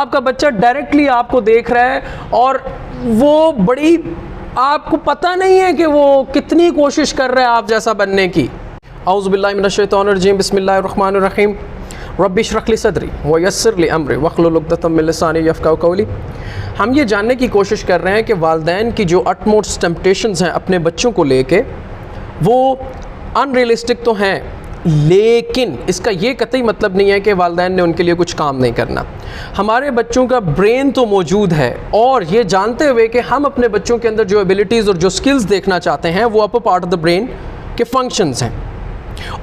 आपका बच्चा डायरेक्टली आपको देख रहा है और वो बड़ी, आपको पता नहीं है कि वो कितनी कोशिश कर रहा है आप जैसा बनने की। औज़ु बिल्लाहि मिनश शैतानिर रजीम, बिस्मिल्लाहिर रहमानिर रहीम, रब्बि इश्रह ली सदरी व यस्सिर ली अमरी वहलुल उक़दतम मिन लिसानी यफ़क़हू क़ौली। हम ये जानने की कोशिश कर रहे हैं कि वालिदैन की जो अटमोस्ट टेम्पटेशंस हैं अपने बच्चों को लेके, वो अनरियलिस्टिक तो हैं, लेकिन इसका ये कतई मतलब नहीं है कि वालिदैन ने उनके लिए कुछ काम नहीं करना। हमारे बच्चों का ब्रेन तो मौजूद है, और ये जानते हुए कि हम अपने बच्चों के अंदर जो एबिलिटीज़ और जो स्किल्स देखना चाहते हैं वो upper part of the brain के फंक्शंस हैं।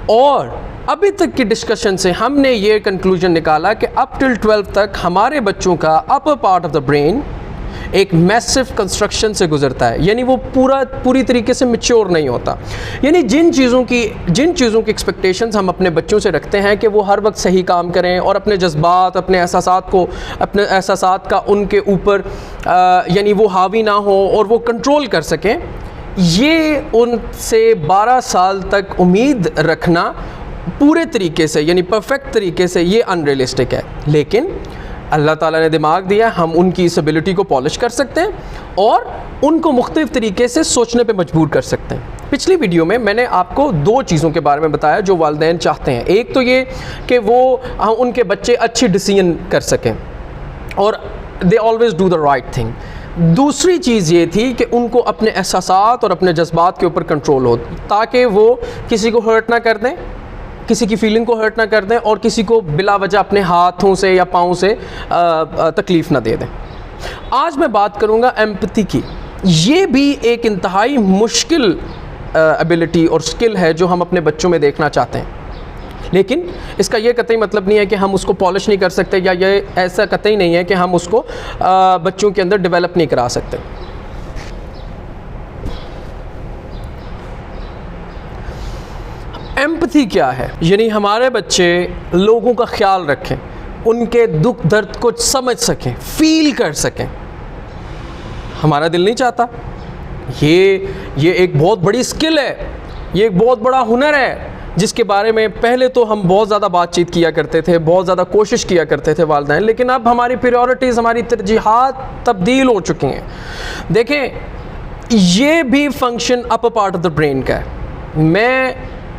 और अभी तक की डिस्कशन से हमने ये कंक्लूजन निकाला कि अप टिल 12 तक हमारे बच्चों का upper part of the brain एक मैसिव कंस्ट्रक्शन से गुजरता है, यानी वो पूरी तरीके से मैच्योर नहीं होता। यानी जिन चीज़ों की एक्सपेक्टेशंस हम अपने बच्चों से रखते हैं कि वो हर वक्त सही काम करें और अपने जज्बात, अपने एहसासात का उनके ऊपर यानी वो हावी ना हो और वो कंट्रोल कर सकें, ये उनसे 12 साल तक उम्मीद रखना पूरे तरीके से यानी परफेक्ट तरीके से ये अनरियलिस्टिक है। लेकिन अल्लाह ताला ने दिमाग दिया, हम उनकी इस एबिलिटी को पॉलिश कर सकते हैं और उनको मुख्तलिफ़ तरीके से सोचने पे मजबूर कर सकते हैं। पिछली वीडियो में मैंने आपको 2 चीज़ों के बारे में बताया जो वालिदैन चाहते हैं। एक तो ये कि वो उनके बच्चे अच्छी डिसीजन कर सकें और they always do the right thing. दूसरी चीज़ ये थी कि उनको अपने एहसासात और अपने जज्बात के ऊपर कंट्रोल हो, ताकि वो किसी को हर्ट ना कर दें, किसी की फीलिंग को हर्ट ना कर दें और किसी को बिला वजह अपने हाथों से या पाँव से तकलीफ़ ना दे दें। आज मैं बात करूँगा एम्पैथी की। ये भी एक इंतहाई मुश्किल एबिलिटी और स्किल है जो हम अपने बच्चों में देखना चाहते हैं, लेकिन इसका ये कतई मतलब नहीं है कि हम उसको पॉलिश नहीं कर सकते, या ये ऐसा कतई नहीं है कि हम उसको बच्चों के अंदर डेवलप नहीं करा सकते। एम्पैथी क्या है? यानी हमारे बच्चे लोगों का ख्याल रखें, उनके दुख दर्द को समझ सकें, फील कर सकें। हमारा दिल नहीं चाहता। ये एक बहुत बड़ी स्किल है, ये एक बहुत बड़ा हुनर है जिसके बारे में पहले तो हम बहुत ज़्यादा बातचीत किया करते थे, बहुत ज़्यादा कोशिश किया करते थे वालिदैन, लेकिन अब हमारी प्रायोरिटीज़, हमारी तरजीहात तब्दील हो चुकी हैं। देखें, ये भी function upper part of the brain का है।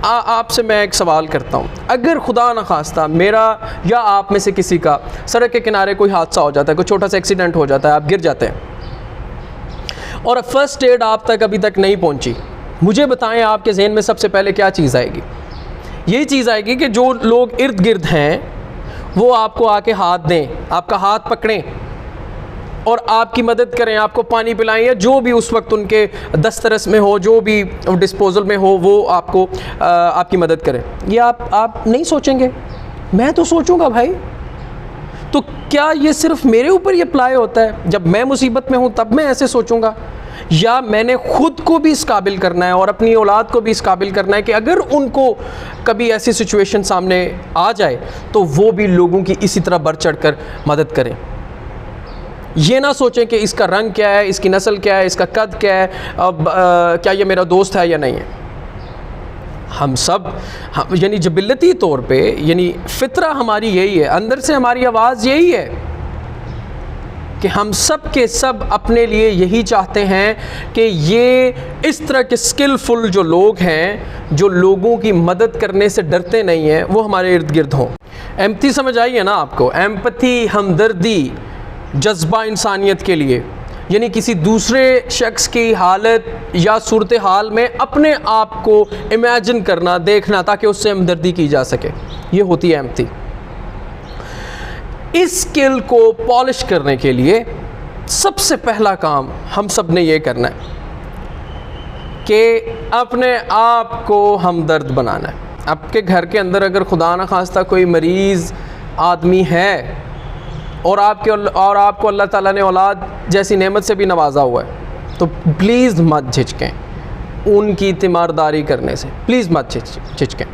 आपसे मैं एक सवाल करता हूँ, अगर खुदा न खास्ता मेरा या आप में से किसी का सड़क के किनारे कोई हादसा हो जाता है, कोई छोटा सा एक्सीडेंट हो जाता है, आप गिर जाते हैं और फर्स्ट एड आप तक अभी तक नहीं पहुँची, मुझे बताएं आपके जहन में सबसे पहले क्या चीज़ आएगी? यही चीज़ आएगी कि जो लोग इर्द गिर्द हैं वो आपको आके हाथ दें, आपका हाथ पकड़ें और आपकी मदद करें, आपको पानी पिलाएं, या जो भी उस वक्त उनके दस्तरस में हो, जो भी डिस्पोजल में हो, वो आपको आपकी मदद करें। ये आप नहीं सोचेंगे? मैं तो सोचूंगा भाई। तो क्या ये सिर्फ मेरे ऊपर ये अप्लाई होता है? जब मैं मुसीबत में हूँ तब मैं ऐसे सोचूंगा, या मैंने ख़ुद को भी इस काबिल करना है और अपनी औलाद को भी इस काबिल करना है कि अगर उनको कभी ऐसी सिचुएशन सामने आ जाए तो वो भी लोगों की इसी तरह बढ़ चढ़ कर मदद करें। ये ना सोचें कि इसका रंग क्या है, इसकी नस्ल क्या है, इसका कद क्या है, क्या ये मेरा दोस्त है या नहीं है। हम सब यानी जबिलती तौर पे, यानी फितरा हमारी यही है, अंदर से हमारी आवाज़ यही है कि हम सब के सब अपने लिए यही चाहते हैं कि ये इस तरह के स्किलफुल जो लोग हैं, जो लोगों की मदद करने से डरते नहीं हैं, वो हमारे इर्द गिर्द हों। एम्पैथी समझ आई है ना आपको? एम्पैथी, हमदर्दी, जज्बा इंसानियत के लिए, यानी किसी दूसरे शख्स की हालत या सूरत हाल में अपने आप को इमेजिन करना, देखना, ताकि उससे हमदर्दी की जा सके, ये होती है एम्पैथी। इस स्किल को पॉलिश करने के लिए सबसे पहला काम हम सब ने ये करना है कि अपने आप को हमदर्द बनाना है। आपके घर के अंदर अगर खुदा न खास्ता कोई मरीज़ आदमी है और आपको अल्लाह ताला ने औलाद जैसी नेमत से भी नवाजा हुआ है, तो प्लीज़ मत झिझकें उनकी तीमारदारी करने से, प्लीज़ मत झिझकें।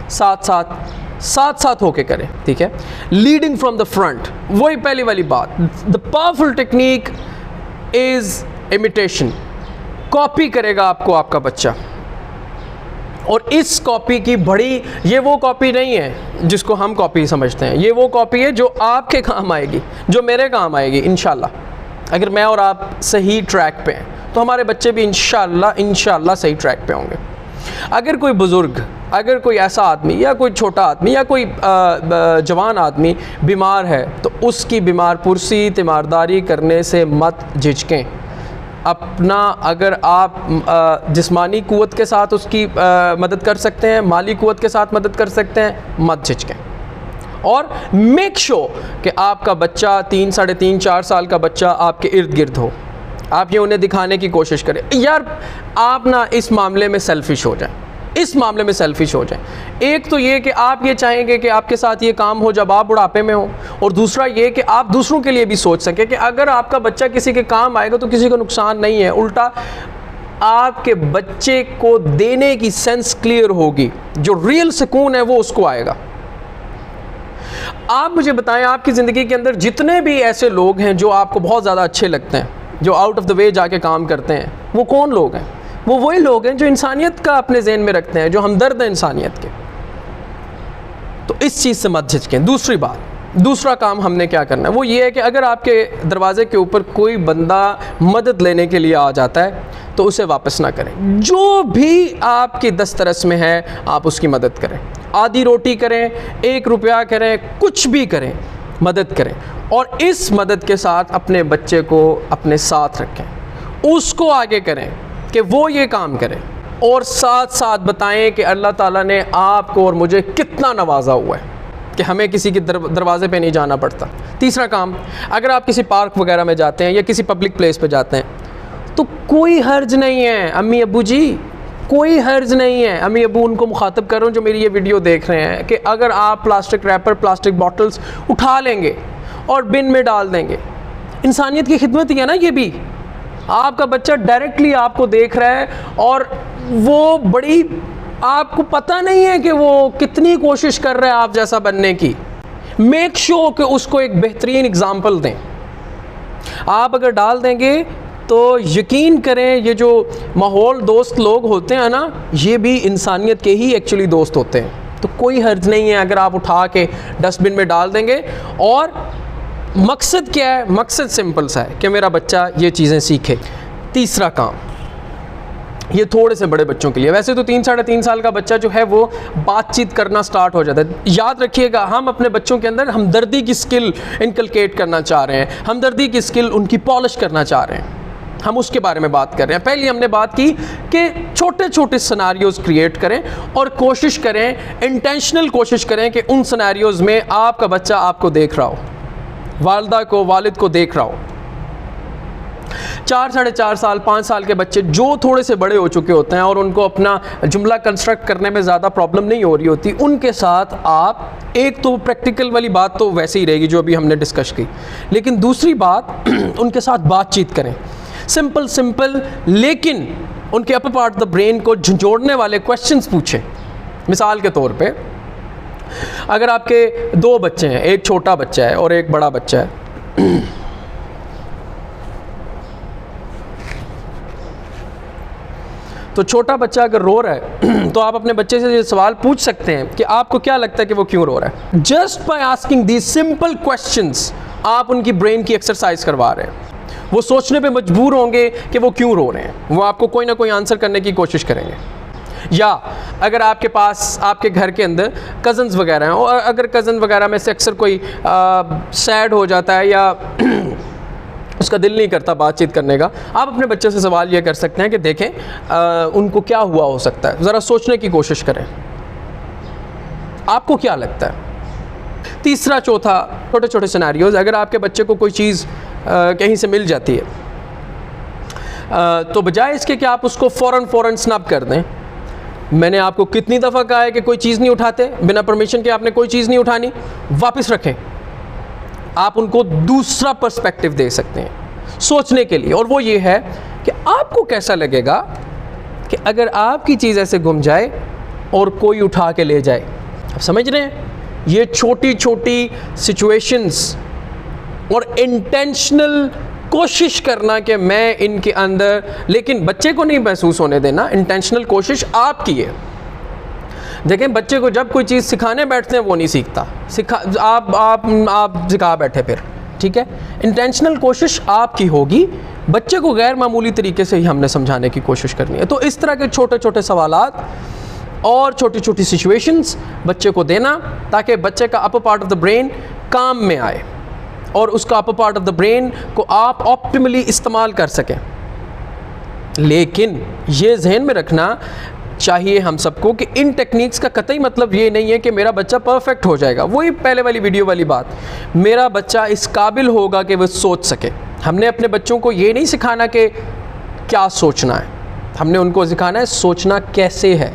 साथ साथ होके करें, ठीक है? लीडिंग फ्रॉम द फ्रंट, वही पहली वाली बात। The powerful technique is imitation. Copy करेगा आपको आपका बच्चा, और इस कॉपी की बड़ी, ये वो कॉपी नहीं है जिसको हम कॉपी समझते हैं, ये वो कॉपी है जो आपके काम आएगी, जो मेरे काम आएगी इंशाल्लाह। अगर मैं और आप सही ट्रैक पे हैं तो हमारे बच्चे भी इंशाल्लाह सही ट्रैक पे होंगे। अगर कोई बुज़ुर्ग, अगर कोई ऐसा आदमी या कोई छोटा आदमी या कोई जवान आदमी बीमार है तो उसकी बीमार पुरसी तीमारदारी करने से मत झिझकें। अपना, अगर आप जिस्मानी क़ुव्वत के साथ उसकी मदद कर सकते हैं, माली क़ुव्वत के साथ मदद कर सकते हैं, मत झिझकें। और मेक श्योर कि आपका बच्चा 3, साढ़े 3, 4 साल का बच्चा आपके इर्द गिर्द हो। आप ये उन्हें दिखाने की कोशिश करें। यार आप ना इस मामले में सेल्फिश हो जाएं, इस मामले में सेल्फिश हो जाएं। एक तो ये कि आप ये चाहेंगे कि आपके साथ ये काम हो जब आप बुढ़ापे में हो, और दूसरा ये कि आप दूसरों के लिए भी सोच सकें कि अगर आपका बच्चा किसी के काम आएगा तो किसी को नुकसान नहीं है, उल्टा आपके बच्चे को देने की सेंस क्लियर होगी, जो रियल सुकून है वो उसको आएगा। आप मुझे बताएं, आपकी ज़िंदगी के अंदर जितने भी ऐसे लोग हैं जो आपको बहुत ज़्यादा अच्छे लगते हैं, जो आउट ऑफ द वे जाके काम करते हैं, वो कौन लोग हैं? वो वही लोग हैं जो इंसानियत का अपने ज़हन में रखते हैं, जो हमदर्द हैं इंसानियत के। तो इस चीज़ से मत झिझकें। दूसरी बात, दूसरा काम हमने क्या करना है वो ये है कि अगर आपके दरवाज़े के ऊपर कोई बंदा मदद लेने के लिए आ जाता है तो उसे वापस ना करें। जो भी आपकी दस्तरस में है आप उसकी मदद करें, आधी रोटी करें, 1 रुपया करें, कुछ भी करें, मदद करें। और इस मदद के साथ अपने बच्चे को अपने साथ रखें, उसको आगे करें कि वो ये काम करे, और साथ साथ बताएं कि अल्लाह ताला ने आपको और मुझे कितना नवाजा हुआ है कि हमें किसी के दरवाज़े पे नहीं जाना पड़ता। तीसरा काम, अगर आप किसी पार्क वगैरह में जाते हैं या किसी पब्लिक प्लेस पे जाते हैं तो कोई हर्ज नहीं है, अम्मी अब्बू जी कोई हर्ज नहीं है। अम्मी अब्बू उनको मुखातब कर रहा हूँ जो मेरी ये वीडियो देख रहे हैं, कि अगर आप प्लास्टिक रैपर, प्लास्टिक बॉटल्स उठा लेंगे और बिन में डाल देंगे, इंसानियत की खिदमत ही है ना ये भी। आपका बच्चा डायरेक्टली आपको देख रहा है और वो बड़ी, आपको पता नहीं है कि वो कितनी कोशिश कर रहा है आप जैसा बनने की। मेक श्योर कि उसको एक बेहतरीन एग्जाम्पल दें। आप अगर डाल देंगे तो यकीन करें, ये जो माहौल दोस्त लोग होते हैं ना, ये भी इंसानियत के ही एक्चुअली दोस्त होते हैं। तो कोई हर्ज नहीं है अगर आप उठा के डस्टबिन में डाल देंगे। और मकसद क्या है? मकसद सिंपल सा है कि मेरा बच्चा ये चीज़ें सीखे। तीसरा काम, ये थोड़े से बड़े बच्चों के लिए, वैसे तो 3, साढ़े 3 साल का बच्चा जो है वो बातचीत करना स्टार्ट हो जाता है। याद रखिएगा, हम अपने बच्चों के अंदर हमदर्दी की स्किल इनकलकेट करना चाह रहे हैं, हमदर्दी की स्किल उनकी पॉलिश करना चाह रहे हैं। हम उसके बारे में बात कर रहे हैं। पहले हमने बात की कि छोटे छोटे सिनेरियोज़ क्रिएट करें और कोशिश करें, इंटेंशनल कोशिश करें कि उन सिनेरियोज़ में आपका बच्चा आपको देख रहा हो, वालिदा को, वालिद को देख रहा हो। 4, साढ़े 4 साल, 5 साल के बच्चे जो थोड़े से बड़े हो चुके होते हैं और उनको अपना जुमला कंस्ट्रक्ट करने में ज़्यादा प्रॉब्लम नहीं हो रही होती, उनके साथ आप, एक तो प्रैक्टिकल वाली बात तो वैसे ही रहेगी जो अभी हमने डिस्कस की, लेकिन दूसरी बात उनके साथ बातचीत करें, सिंपल लेकिन उनके upper part of the brain को झंझोड़ने वाले क्वेश्चंस पूछें। मिसाल के तौर पे, अगर आपके 2 बच्चे हैं, एक छोटा बच्चा है और एक बड़ा बच्चा है, तो छोटा बच्चा अगर रो रहा है तो आप अपने बच्चे से ये सवाल पूछ सकते हैं कि आपको क्या लगता है कि वो क्यों रो रहा है। Just by asking these simple questions आप उनकी ब्रेन की एक्सरसाइज करवा रहे हैं। वो सोचने पे मजबूर होंगे कि वो क्यों रो रहे हैं, वो आपको कोई ना कोई आंसर करने की कोशिश करेंगे। या अगर आपके पास, आपके घर के अंदर कज़न्स वगैरह हैं और अगर कज़न वगैरह में से अक्सर कोई सैड हो जाता है या उसका दिल नहीं करता बातचीत करने का, आप अपने बच्चे से सवाल ये कर सकते हैं कि देखें उनको क्या हुआ हो सकता है, ज़रा सोचने की कोशिश करें, आपको क्या लगता है। तीसरा, चौथा, छोटे छोटे सिनेरियोज़, अगर आपके बच्चे को कोई चीज़ कहीं से मिल जाती है तो बजाय इसके कि आप उसको फ़ौरन स्नैप कर दें, मैंने आपको कितनी दफ़ा कहा है कि कोई चीज़ नहीं उठाते, बिना परमिशन के आपने कोई चीज़ नहीं उठानी, वापस रखें। आप उनको दूसरा पर्सपेक्टिव दे सकते हैं सोचने के लिए, और वो ये है कि आपको कैसा लगेगा कि अगर आपकी चीज़ ऐसे गुम जाए और कोई उठा के ले जाए। आप समझ रहे हैं, ये छोटी छोटी सिचुएशंस और इंटेंशनल कोशिश करना कि मैं इनके अंदर, लेकिन बच्चे को नहीं महसूस होने देना, इंटेंशनल कोशिश आपकी है देखें, बच्चे को जब कोई चीज़ सिखाने बैठते हैं वो नहीं सीखता, आप सिखा बैठे फिर, ठीक है। इंटेंशनल कोशिश आपकी होगी, बच्चे को गैर मामूली तरीके से ही हमने समझाने की कोशिश करनी है। तो इस तरह के छोटे छोटे सवालात और छोटी छोटी सिचुएशंस बच्चे को देना, ताकि बच्चे का upper part of the brain काम में आए और उसका upper part of the brain को आप ऑप्टिमली इस्तेमाल कर सकें। लेकिन ये जहन में रखना चाहिए हम सबको कि इन टेक्निक्स का कतई मतलब ये नहीं है कि मेरा बच्चा परफेक्ट हो जाएगा। वही पहले वाली वीडियो वाली बात, मेरा बच्चा इस काबिल होगा कि वह सोच सके। हमने अपने बच्चों को ये नहीं सिखाना कि क्या सोचना है, हमने उनको सिखाना है सोचना कैसे है।